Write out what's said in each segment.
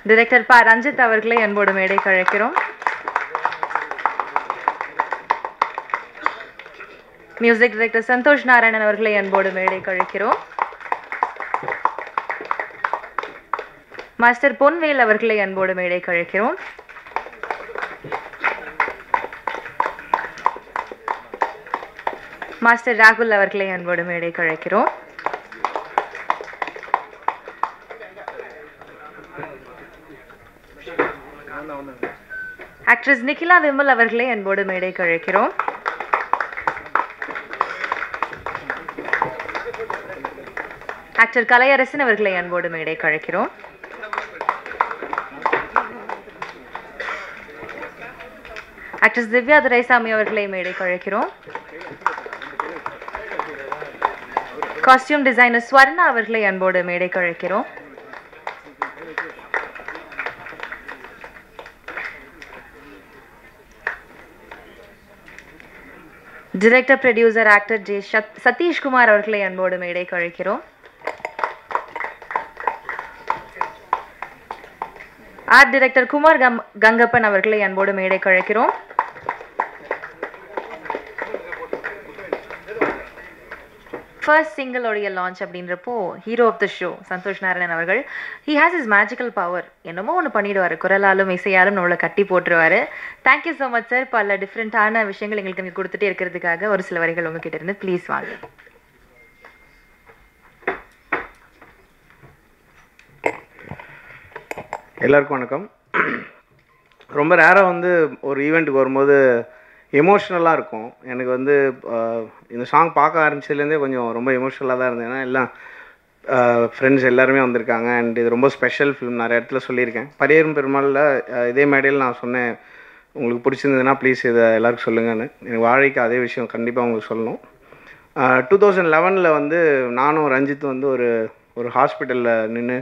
Director ப ரஞ்சித் அவர்களை அன்போடு மேடைக்கு அழைக்கிறோம். மியூசிக் டைரக்டர் சந்தோஷ் நாராயணன் அவர்களை அன்போடு மேடைக்கு அழைக்கிறோம். மாஸ்டர் பொன்வேல் அவர்களை அன்போடு மேடைக்கு அழைக்கிறோம். மாஸ்டர் ராகுல் அவர்களை அன்போடு மேடைக்கு அழைக்கிறோம். ஆக்ட்ரஸ் நிகிலா விமல் அவர்களை அன்போடு மேடைக்கு அழைக்கிறோம். ஆக்டர் கலையரசன் அவர்களை அன்போடு மேடைக்கு அழைக்கிறோம். ஆக்ட்ரஸ் திவ்யா துரைசாமி அவர்களை மேடைக்கு அழைக்கிறோம். காஸ்டியூம் டிசைனர் ஸ்வர்ணா அவர்களை அன்போடு மேடைக்கு அழைக்கிறோம். Director producer actor J Satishkumar அவர்களை அன்போடு மேடைக்கு அழைக்கிறோம். ஆர்ட் டைரக்டர் குமார் கங்கப்பன் அவர்களை அன்போடு மேடைக்கு அழைக்கிறோம். ஃபர்ஸ்ட் சிங்கிள் உடைய லான்ச் அப்படின்றப்போ hero of the show Santhosh Narayanan அவர்கள் he has is magical power. என்னமோ ஒன்று பண்ணிடுவார், குரலாலும் இசையாலும் நம்மளை கட்டி போட்டுருவார். Thank you so much sir. பல டிஃப்ரெண்ட்டான விஷயங்கள் எங்களுக்கு இங்கே கொடுத்துட்டே இருக்கிறதுக்காக ஒரு சில வரிகள் உங்ககிட்ட இருந்து ப்ளீஸ் வாங்க. எல்லாருக்கும் வணக்கம். ரொம்ப ரேராக வந்து ஒரு ஈவெண்ட்டுக்கு வரும்போது எமோஷ்னலாக இருக்கும். எனக்கு வந்து இந்த சாங் பார்க்க ஆரம்பிச்சதுலேருந்தே கொஞ்சம் ரொம்ப எமோஷ்னலாக தான் இருந்தேன். ஏன்னா எல்லாம் ஃப்ரெண்ட்ஸ் எல்லாருமே வந்திருக்காங்க. அண்ட் இது ரொம்ப ஸ்பெஷல் ஃபிலிம். நிறைய இடத்துல சொல்லியிருக்கேன். பரியரும் பெருமாளில் இதே மேடையில் நான் சொன்னேன், உங்களுக்கு பிடிச்சிருந்ததுன்னா ப்ளீஸ் இதை எல்லாருக்கும் சொல்லுங்கன்னு. எனக்கு வாழைக்கு அதே விஷயம் கண்டிப்பாக உங்களுக்கு சொல்லணும். 2011 வந்து நானும் ரஞ்சித்தும் வந்து ஒரு ஹாஸ்பிட்டலில் நின்று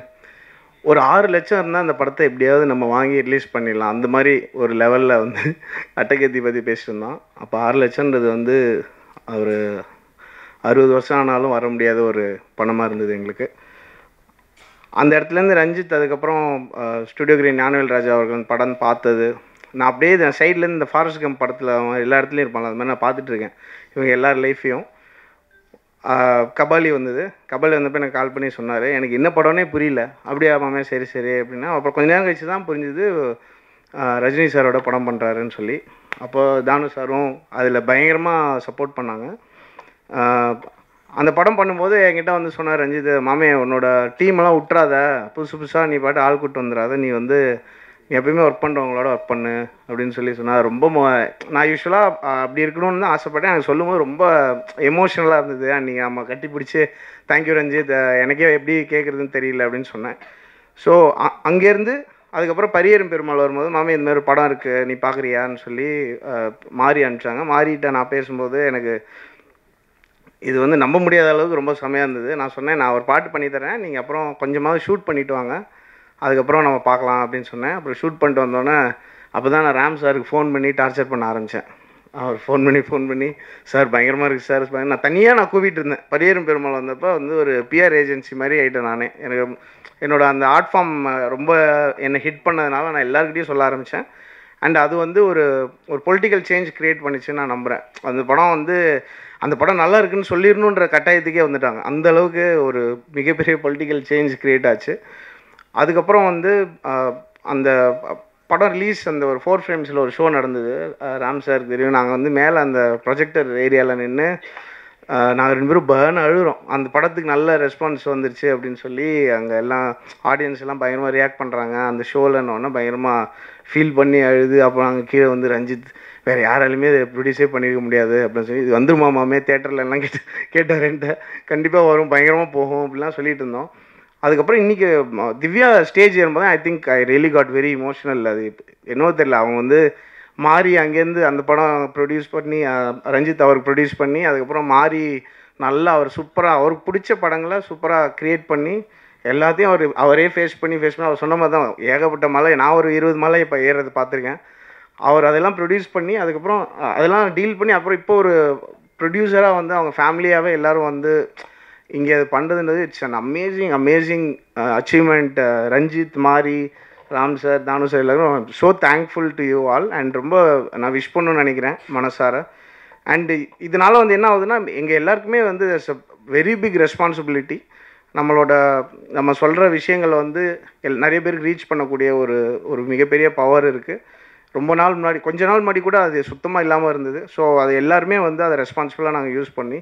ஒரு 6 லட்சம் இருந்தால் அந்த படத்தை எப்படியாவது நம்ம வாங்கி ரிலீஸ் பண்ணிடலாம், அந்த மாதிரி ஒரு லெவலில் வந்து அட்டகத்தி பற்றி பேசியிருந்தோம். அப்போ 6 லட்சன்றது வந்து ஒரு 60 வருஷம் ஆனாலும் வர முடியாத ஒரு பணமாக இருந்தது எங்களுக்கு. அந்த இடத்துலேருந்து ரஞ்சித் அதுக்கப்புறம் ஸ்டுடியோ கிரீன் ஞானவேல் ராஜா அவர்கள் படம் பார்த்தது. நான் அப்படியே சைட்லேருந்து இந்த ஃபாரஸ்ட் கம்ப் படத்தில் எல்லா இடத்துலையும் இருப்பாங்க, அது மாதிரி நான் பார்த்துட்ருக்கேன் இவங்க எல்லார் லைஃப்பையும். கபாலி வந்தப்போ எனக்கு கால் பண்ணி சொன்னார், எனக்கு என்ன படம்னே புரியல. அப்படியே மாமே சரி சரி அப்படின்னா அப்புறம் கொஞ்ச நேரம் கழிச்சு தான் புரிஞ்சுது ரஜினி சாரோட படம் பண்ணுறாருன்னு சொல்லி. அப்போ தானு சாரும் அதில் பயங்கரமாக சப்போர்ட் பண்ணாங்க. அந்த படம் பண்ணும்போது என்கிட்ட வந்து சொன்னார் ரஞ்சித், மாமே உன்னோட டீமெல்லாம் விட்டுறாத, புதுசாக நீ பாட்டு ஆள் கூட்டு வந்துடாத, நீ வந்து நீ எப்பயுமே ஒர்க் பண்ணுறவங்களோட ஒர்க் பண்ணு அப்படின்னு சொல்லி சொன்னால் ரொம்ப நான் யூஸ்வலாக அப்படி இருக்கணும்னு தான் ஆசைப்பட்டேன். எனக்கு சொல்லும்போது ரொம்ப எமோஷ்னலாக இருந்தது. அன்றைக்கி நம்ம கட்டி பிடிச்சி தேங்க்யூ ரஞ்சித், எனக்கே எப்படி கேட்குறதுன்னு தெரியல அப்படின்னு சொன்னேன். ஸோ அங்கேருந்து அதுக்கப்புறம் பரியரும் பெருமாள் வரும்போது மாமி இந்த மாதிரி படம் இருக்குது நீ பார்க்குறியான்னு சொல்லி மாறி அனுப்பிச்சாங்க. மாறிட்ட நான் பேசும்போது எனக்கு இது வந்து நம்ப முடியாத அளவுக்கு ரொம்ப செமையாக இருந்தது. நான் சொன்னேன், நான் ஒரு பாட்டு பண்ணித்தரேன், நீங்கள் அப்புறம் கொஞ்சமாவது ஷூட் பண்ணிவிட்டு வாங்க, அதுக்கப்புறம் நம்ம பார்க்கலாம் அப்படின்னு சொன்னேன். அப்புறம் ஷூட் பண்ணிட்டு வந்தோன்னே அப்போ தான் நான் ராம் சாருக்கு ஃபோன் பண்ணி டார்ச்சர் பண்ண ஆரம்பித்தேன். அவர் ஃபோன் பண்ணி சார் பயங்கரமாக இருக்குது சார். நான் தனியாக கூப்பிட்டு இருந்தேன். பரியரும் பெருமாள் வந்தப்போ வந்து ஒரு பிஆர் ஏஜென்சி மாதிரி ஆகிட்டேன் நானே. எனக்கு என்னோட அந்த ஆர்ட் ஃபார்ம் ரொம்ப என்னை ஹிட் பண்ணதுனால நான் எல்லாருக்கிட்டையும் சொல்ல ஆரம்பித்தேன். அண்ட் அது வந்து ஒரு பொலிட்டிக்கல் சேஞ்ச் க்ரியேட் பண்ணிச்சுன்னு நான் நம்புகிறேன். அந்த படம் நல்லா இருக்குன்னு சொல்லிடணுன்ற கட்டாயத்துக்கே வந்துட்டாங்க. அந்தளவுக்கு ஒரு மிகப்பெரிய பொலிட்டிக்கல் சேஞ்ச் க்ரியேட் ஆச்சு. அதுக்கப்புறம் வந்து அந்த படம் ரிலீஸ் அந்த ஒரு 4 ஃப்ரேம்ஸில் ஒரு ஷோ நடந்தது. ராம் சார் தெரியும், நாங்கள் வந்து மேலே அந்த ப்ரொஜெக்டர் ஏரியாவில் நின்று நாங்கள் 2 பேரும் பர்ன் அழுகிறோம். அந்த படத்துக்கு நல்ல ரெஸ்பான்ஸ் வந்துருச்சு அப்படின்னு சொல்லி அங்கே எல்லாம் ஆடியன்ஸ் எல்லாம் பயங்கரமாக ரியாக்ட் பண்ணுறாங்க. அந்த ஷோலன்னொன்னே பயங்கரமாக ஃபீல் பண்ணி அழுது. அப்புறம் அங்கே கீழே வந்து ரஞ்சித் வேறு யாராலுமே இதை ப்ரொடியூஸே பண்ணியிருக்க முடியாது அப்படின்னு சொல்லி, இது வந்துருமாமே தேட்டரில் எல்லாம் கேட்டார் என்கிட்ட. கண்டிப்பாக வரும், பயங்கரமாக போகும் அப்படிலாம் சொல்லிட்டு இருந்தோம். அதுக்கப்புறம் இன்றைக்கி திவ்யா ஸ்டேஜ் ஏறும்போது I think I really got very emotional. அது என்னவோ தெரியல, அவங்க வந்து மாறி அங்கேருந்து அந்த படம் ப்ரொடியூஸ் பண்ணி ரஞ்சித் அவருக்கு ப்ரொடியூஸ் பண்ணி அதுக்கப்புறம் மாறி நல்லா அவர் சூப்பராக அவருக்கு பிடிச்ச படங்களை சூப்பராக க்ரியேட் பண்ணி எல்லாத்தையும் அவரே ஃபேஸ் பண்ணி அவர் சொன்ன மாதிரி தான் ஏகப்பட்ட மலை, நான் ஒரு 20 மலை இப்போ ஏறுறது பார்த்துருக்கேன். அவர் அதெல்லாம் ப்ரொடியூஸ் பண்ணி அதுக்கப்புறம் அதெல்லாம் டீல் பண்ணி அப்புறம் இப்போ ஒரு ப்ரொடியூசராக வந்து அவங்க ஃபேமிலியாகவே எல்லோரும் வந்து இங்கே அது பண்ணுறதுன்றது it's an amazing achievement. Ranjith Mari Ram sir, Thanu sir எல்லாரும் so thankful to you all. And ரொம்ப நான் விஷ் பண்ணணும்னு நினைக்கிறேன் மனசார. அண்டு இதனால் வந்து என்ன ஆகுதுன்னா, எங்கள் எல்லாருக்குமே வந்து வெரி பிக் ரெஸ்பான்சிபிலிட்டி. நம்ம சொல்கிற விஷயங்களை வந்து நிறைய பேருக்கு ரீச் பண்ணக்கூடிய ஒரு மிகப்பெரிய பவர் இருக்குது. ரொம்ப நாள் முன்னாடி, கொஞ்ச நாள் முன்னாடி கூட அது சுத்தமாக இல்லாமல் இருந்தது. ஸோ அது எல்லாருமே வந்து அதை ரெஸ்பான்சிபிளாக நாங்கள் யூஸ் பண்ணி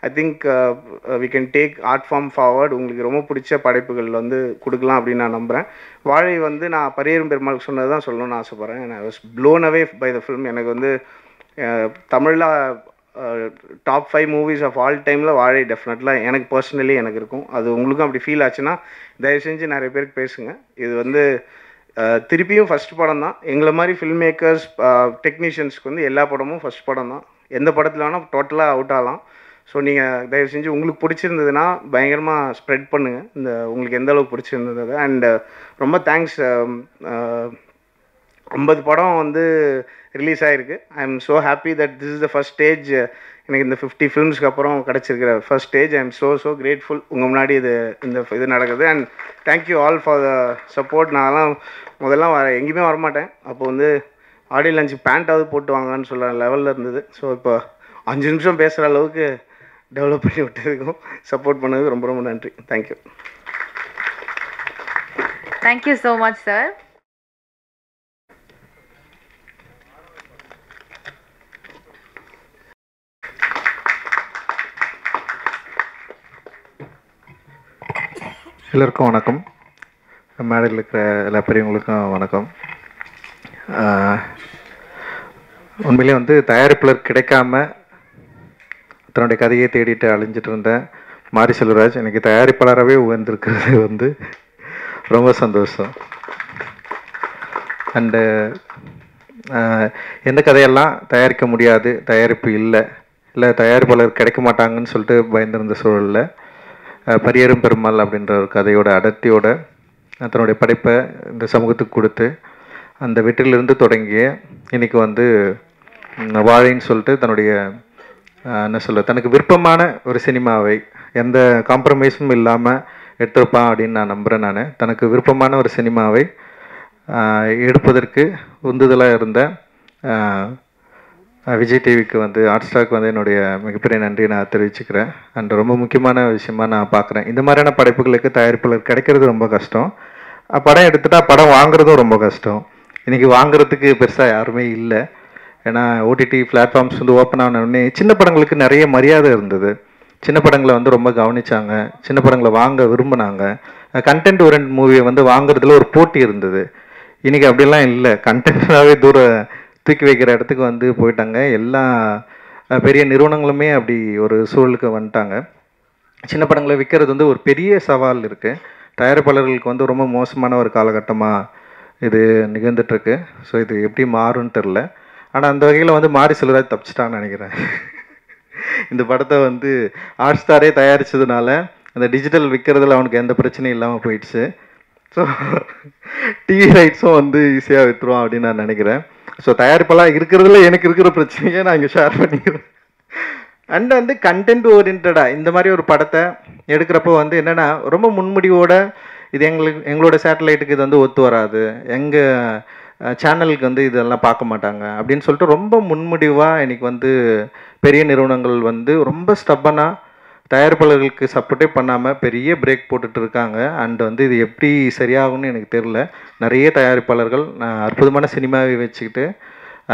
I think we can take art form forward. உங்களுக்கு ரொம்ப பிடிச்ச படைப்புகள் வந்து கொடுக்கலாம் அப்படின்னு நான் நம்புகிறேன். வாழை வந்து நான் பரியேறும் பெருமாளுக்கு சொன்னது தான் சொல்லணும்னு ஆசைப்பட்றேன். I was blown away by the film. எனக்கு வந்து தமிழில் டாப் 5 மூவிஸ் ஆஃப் ஆல் டைமில் வாழை டெஃபினெட்லாக எனக்கு பர்சனலி எனக்கு இருக்கும். அது உங்களுக்கும் அப்படி ஃபீல் ஆச்சுன்னா தயவு செஞ்சு நிறைய பேருக்கு பேசுங்க. இது வந்து திருப்பியும் ஃபஸ்ட் படம் தான். எங்களை மாதிரி ஃபில்ம் மேக்கர்ஸ், டெக்னீஷியன்ஸ்க்கு வந்து எல்லா படமும் ஃபஸ்ட் படம் தான். எந்த படத்தில் வேணால் டோட்டலாக அவுட் ஆகலாம். ஸோ நீங்கள் தயவு செஞ்சு உங்களுக்கு பிடிச்சிருந்ததுன்னா பயங்கரமாக ஸ்ப்ரெட் பண்ணுங்கள், உங்களுக்கு எந்த அளவுக்கு பிடிச்சிருந்தது. அண்ட் ரொம்ப தேங்க்ஸ். 50 படம் வந்து ரிலீஸ் ஆகிருக்கு. I am so happy that this is the first stage. எனக்கு இந்த 50 ஃபிலிம்ஸ்க்கு அப்புறம் கிடச்சிருக்கிற first stage. I am so grateful உங்கள் முன்னாடி இது நடக்குது. And thank you all for the support. நான்லாம் முதல்லாம் எங்கேயுமே வரமாட்டேன். அப்போ வந்து ஆடியோ லஞ்சுக்கு பேண்ட்டாவது போட்டு வாங்கன்னு சொல்கிற லெவலில் இருந்தது. ஸோ இப்போ 5 நிமிஷம் பேசுகிற அளவுக்கு டெவலப் பண்ணி விட்டதுக்கும் சப்போர்ட் பண்ணதுக்கு ரொம்ப ரொம்ப நன்றி. Thank you. Thank you so much sir. எல்லோருக்கும் வணக்கம். மேடையில் இருக்கிற எல்லா பெரியவங்களுக்கும் வணக்கம். உண்மையிலே வந்து தயாரிப்பாளர் கிடைக்காம தன்னுடைய கதையை தேடிட்டு அழிஞ்சிட்டு இருந்தேன் மாரி செல்வராஜ் எனக்கு தயாரிப்பாளராகவே உயர்ந்திருக்கிறது வந்து ரொம்ப சந்தோஷம். அண்டு எந்த கதையெல்லாம் தயாரிக்க முடியாது, தயாரிப்பு இல்லை தயாரிப்பாளர் கிடைக்க மாட்டாங்கன்னு சொல்லிட்டு பயந்திருந்த சூழலில் பரியேறும் பெருமாள் அப்படின்ற ஒரு கதையோட அடர்த்தியோட தன்னுடைய படைப்பை இந்த சமூகத்துக்கு கொடுத்து அந்த வெற்றிலிருந்து தொடங்கிய இன்றைக்கி வந்து வாழைன்னு சொல்லிட்டு தன்னுடைய என்ன சொல்ல தனக்கு விருப்பமான ஒரு சினிமாவை எந்த காம்ப்ரமைஸும் இல்லாமல் எடுத்திருப்பான் அப்படின்னு நான் நம்புகிறேன். தனக்கு விருப்பமான ஒரு சினிமாவை எடுப்பதற்கு உந்துதலாக இருந்த விஜய் டிவிக்கு வந்து ஹாட் ஸ்டாருக்கு வந்து என்னுடைய மிகப்பெரிய நன்றியை நான் தெரிவிச்சுக்கிறேன். அண்ட் ரொம்ப முக்கியமான விஷயமா நான் பார்க்குறேன், இந்த மாதிரியான படைப்புகளுக்கு தயாரிப்பாளர் கிடைக்கிறது ரொம்ப கஷ்டம். படம் எடுத்துட்டால் படம் வாங்குறதும் ரொம்ப கஷ்டம். இன்றைக்கி வாங்குறதுக்கு பெருசாக யாருமே இல்லை. ஏன்னா ஓடிடி பிளாட்ஃபார்ம்ஸ் வந்து ஓப்பன் ஆனோடனே சின்ன படங்களுக்கு நிறைய மரியாதை இருந்தது. சின்ன படங்களை வந்து ரொம்ப கவனித்தாங்க, சின்ன படங்களை வாங்க விரும்பினாங்க. கண்டென்ட் ஓரியன்ட் மூவியை வந்து வாங்குறதுல ஒரு போட்டி இருந்தது. இன்றைக்கி அப்படிலாம் இல்லை. கண்டென்ட்னாவே தூக்கி வைக்கிற இடத்துக்கு வந்து போயிட்டாங்க. எல்லா பெரிய நிறுவனங்களுமே அப்படி ஒரு சூழலுக்கு வந்துட்டாங்க. சின்ன படங்களை விற்கிறது வந்து ஒரு பெரிய சவால் இருக்குது. தயாரிப்பாளர்களுக்கு வந்து ரொம்ப மோசமான ஒரு காலகட்டமாக இது நிகழ்ந்துட்டுருக்கு. ஸோ இது எப்படி மாறும்னு தெரில. ஆனால் அந்த வகையில் வந்து மாரி செல்வராஜ் தப்பிச்சிட்டான்னு நினைக்கிறேன். இந்த படத்தை வந்து ஹாட் ஸ்டாரே தயாரித்ததுனால அந்த டிஜிட்டல் விற்கிறதுல அவனுக்கு எந்த பிரச்சனையும் இல்லாமல் போயிடுச்சு. ஸோ டிவி ரைட்ஸும் வந்து ஈஸியாக விற்றுருவான் அப்படின்னு நான் நினைக்கிறேன். ஸோ தயாரிப்பெல்லாம் இருக்கிறதுல எனக்கு இருக்கிற பிரச்சனையை நான் இங்கே ஷேர் பண்ணிக்கிறேன். அண்ட் வந்து கண்டென்ட் ஓரியன்டாக இந்த மாதிரி ஒரு படத்தை எடுக்கிறப்போ வந்து என்னென்னா ரொம்ப முன்முடிவோட இது எங்களோட சேட்டலைட்டுக்கு இது வந்து ஒத்து வராது, எங்கள் சேனலுக்கு வந்து இதெல்லாம் பார்க்க மாட்டாங்க அப்படின்னு சொல்லிட்டு ரொம்ப முன்முடிவாக இன்றைக்கி வந்து பெரிய நிறுவனங்கள் வந்து ரொம்ப ஸ்டப்பனாக தயாரிப்பாளர்களுக்கு சப்போர்ட்டே பண்ணாமல் பெரிய பிரேக் போட்டுட்டு இருக்காங்க. அண்ட் வந்து இது எப்படி சரியாகும்னு எனக்கு தெரில. நிறைய தயாரிப்பாளர்கள் அற்புதமான சினிமாவை வச்சுக்கிட்டு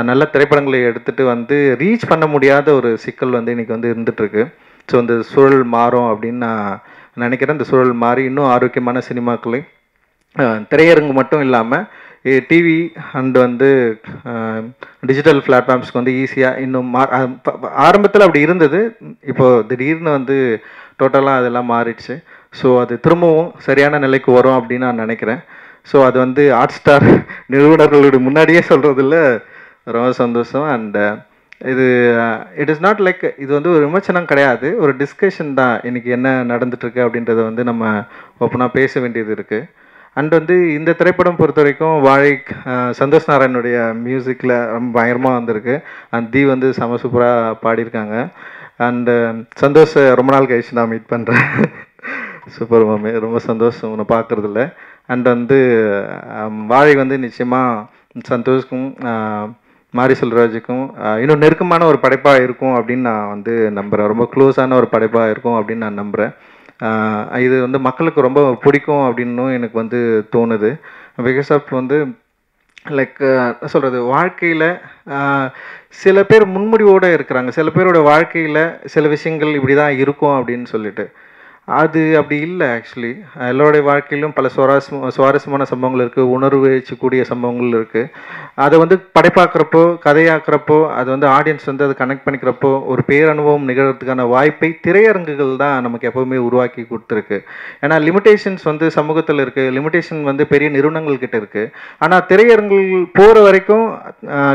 நல்ல திரைப்படங்களை எடுத்துகிட்டு வந்து ரீச் பண்ண முடியாத ஒரு சிக்கல் வந்து இன்றைக்கி வந்து இருந்துகிட்ருக்கு. ஸோ இந்த சூழல் மாறும் அப்படின்னு நான் நினைக்கிறேன். இந்த சூழல் மாறி இன்னும் ஆரோக்கியமான சினிமாக்களை திரையரங்கு மட்டும் இல்லாமல் டிவி அண்ட் வந்து டிஜிட்டல் பிளாட்ஃபார்ம்ஸ்க்கு வந்து ஈஸியாக இன்னும் ஆரம்பத்தில் அப்படி இருந்தது. இப்போது திடீர்னு வந்து டோட்டலாக அதெல்லாம் மாறிடுச்சு. ஸோ அது திரும்பவும் சரியான நிலைக்கு வரும் அப்படின்னு நான் நினைக்கிறேன். ஸோ அது வந்து ஹாட் ஸ்டார் நிறுவனர்களோட முன்னாடியே சொல்கிறதுல ரொம்ப சந்தோஷம். அண்ட் இது இட் இஸ் நாட் லைக் இது வந்து ஒரு விமர்சனம் கிடையாது, ஒரு டிஸ்கஷன் தான். இன்றைக்கி என்ன நடந்துட்டுருக்கு அப்படின்றத வந்து நம்ம ஓப்பனாக பேச வேண்டியது இருக்குது. அண்ட் வந்து இந்த திரைப்படம் பொறுத்த வரைக்கும் வாழை சந்தோஷ் நாராயணுடைய மியூசிக்கில் ரொம்ப பயங்கரமாக வந்திருக்கு. அண்ட் தி வந்து செம சூப்பராக பாடியிருக்காங்க. அண்டு சந்தோஷ் ரொம்ப நாள் கழிச்சு நான் மீட் பண்ணுறேன். சூப்பர் மாமே, ரொம்ப சந்தோஷம் உன்னை பார்க்குறதில்ல. அண்ட் வந்து வாழை வந்து நிச்சயமாக சந்தோஷ்க்கும் மாரி செல்வராஜுக்கும் இன்னும் நெருக்கமான ஒரு படைப்பாக இருக்கும் அப்படின்னு நான் வந்து நம்புகிறேன். ரொம்ப க்ளோஸான ஒரு படைப்பாக இருக்கும் அப்படின்னு நான் நம்புகிறேன். இது வந்து மக்களுக்கு ரொம்ப பிடிக்கும் அப்படின்னும் எனக்கு வந்து தோணுது. பிகாஸ் ஆஃப் வந்து லைக் சொல்கிறது வாழ்க்கையில் சில பேர் முன்முடிவோடு இருக்கிறாங்க. சில பேரோட வாழ்க்கையில் சில விஷயங்கள் இப்படி தான் இருக்கும் அப்படின்னு சொல்லிட்டு அது அப்படி இல்லை. ஆக்சுவலி எல்லோருடைய வாழ்க்கையிலும் பல சுவாரஸ்யமான சம்பவங்கள் இருக்குது, உணர்வு வச்சக்கூடிய சம்பவங்கள் இருக்குது. அதை வந்து படைப்பாக்குறப்போ கதையாக்குறப்போ அது வந்து ஆடியன்ஸ் வந்து அதை கனெக்ட் பண்ணிக்கிறப்போ ஒரு பேரனுபவம் நிகழ்கிறதுக்கான வாய்ப்பை திரையரங்குகள் தான் நமக்கு எப்போவுமே உருவாக்கி கொடுத்துருக்கு. ஏன்னா லிமிடேஷன்ஸ் வந்து சமூகத்தில் இருக்குது, லிமிடேஷன் வந்து பெரிய நிறுவனங்கள் கிட்ட இருக்குது. ஆனால் திரையரங்குகள் போகிற வரைக்கும்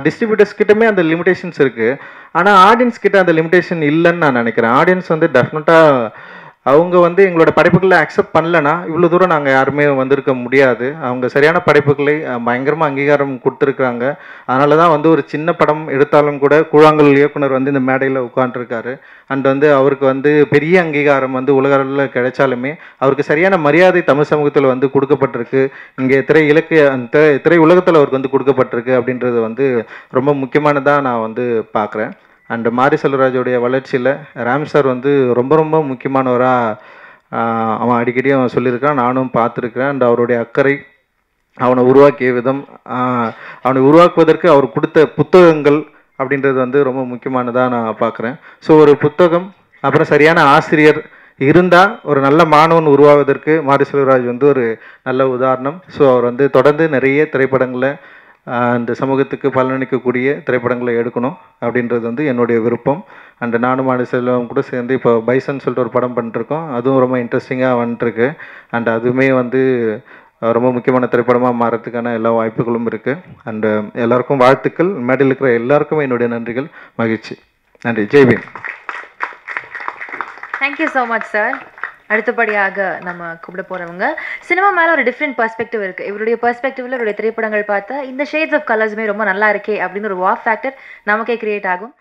டிஸ்ட்ரிபியூட்டர்ஸ் கிட்டமே அந்த லிமிடேஷன்ஸ் இருக்குது. ஆனால் ஆடியன்ஸ் கிட்ட அந்த லிமிடேஷன் இல்லைன்னு நான் நினைக்கிறேன். ஆடியன்ஸ் வந்து டெஃபினட்டாக அவங்க வந்து எங்களோட படைப்புகளை அக்செப்ட் பண்ணலன்னா இவ்வளோ தூரம் நாங்கள் யாருமே வந்திருக்க முடியாது. அவங்க சரியான படைப்புகளை பயங்கரமாக அங்கீகாரம் கொடுத்துருக்குறாங்க. அதனால தான் வந்து ஒரு சின்ன படம் எடுத்தாலும் கூட கூழாங்கல் இயக்குனர் வந்து இந்த மேடையில் உட்காந்துருக்காரு. அண்ட் வந்து அவருக்கு வந்து பெரிய அங்கீகாரம் வந்து உலக அளவில் கிடைச்சாலுமே அவருக்கு சரியான மரியாதை தமிழ் சமூகத்தில் வந்து கொடுக்கப்பட்டிருக்கு. இங்கே திரை உலகத்தில் அவருக்கு வந்து கொடுக்கப்பட்டிருக்கு அப்படின்றது வந்து ரொம்ப முக்கியமானதாக நான் வந்து பார்க்குறேன். அண்டு மாரி செல்வராஜோடைய வளர்ச்சியில் ராம் சார் வந்து ரொம்ப ரொம்ப முக்கியமானவராக அவன் அடிக்கடி அவன் சொல்லியிருக்கான், நானும் பார்த்துருக்கிறேன். அண்ட் அவருடைய அக்கறை, அவனை உருவாக்கிய விதம், அவனை உருவாக்குவதற்கு அவர் கொடுத்த புத்தகங்கள் அப்படின்றது வந்து ரொம்ப முக்கியமானதாக நான் பார்க்குறேன். ஸோ ஒரு புத்தகம் அப்புறம் சரியான ஆசிரியர் இருந்தால் ஒரு நல்ல மாணவன் உருவாவதற்கு மாரி செல்வராஜ் வந்து ஒரு நல்ல உதாரணம். ஸோ அவர் வந்து தொடர்ந்து நிறைய திரைப்படங்களை இந்த சமூகத்துக்கு பலனளிக்கக்கூடிய திரைப்படங்களை எடுக்கணும் அப்படின்றது வந்து என்னுடைய விருப்பம். அண்ட் நானும் மாரி செல்வம் கூட சேர்ந்து இப்போ பைசன் சொல்லிட்டு ஒரு படம் பண்ணிருக்கோம். அதுவும் ரொம்ப இன்ட்ரெஸ்டிங்காக வந்துட்டுருக்கு. அண்ட் அதுவுமே வந்து ரொம்ப முக்கியமான திரைப்படமாக மாறத்துக்கான எல்லா வாய்ப்புகளும் இருக்குது. அண்டு எல்லாருக்கும் வாழ்த்துக்கள். மேடையில் இருக்கிற எல்லாருக்கும் என்னுடைய நன்றிகள், மகிழ்ச்சி. நன்றி. Jai Bhim. Thank you so much sir. அடுத்தபடியாக நம்ம கூப்பிட போகிறவங்க சினிமா மேலே ஒரு டிஃப்ரெண்ட் பர்ஸ்பெக்டிவ் இருக்குது. இவருடைய பர்ஸ்பெக்டிவில் இவருடைய திரைப்படங்கள் பார்த்தா இந்த ஷேட்ஸ் ஆஃப் கலர்ஸுமே ரொம்ப நல்லா இருக்கே அப்படின்னு ஒரு வாவ் ஃபேக்டர் நமக்கே கிரியேட் ஆகும்.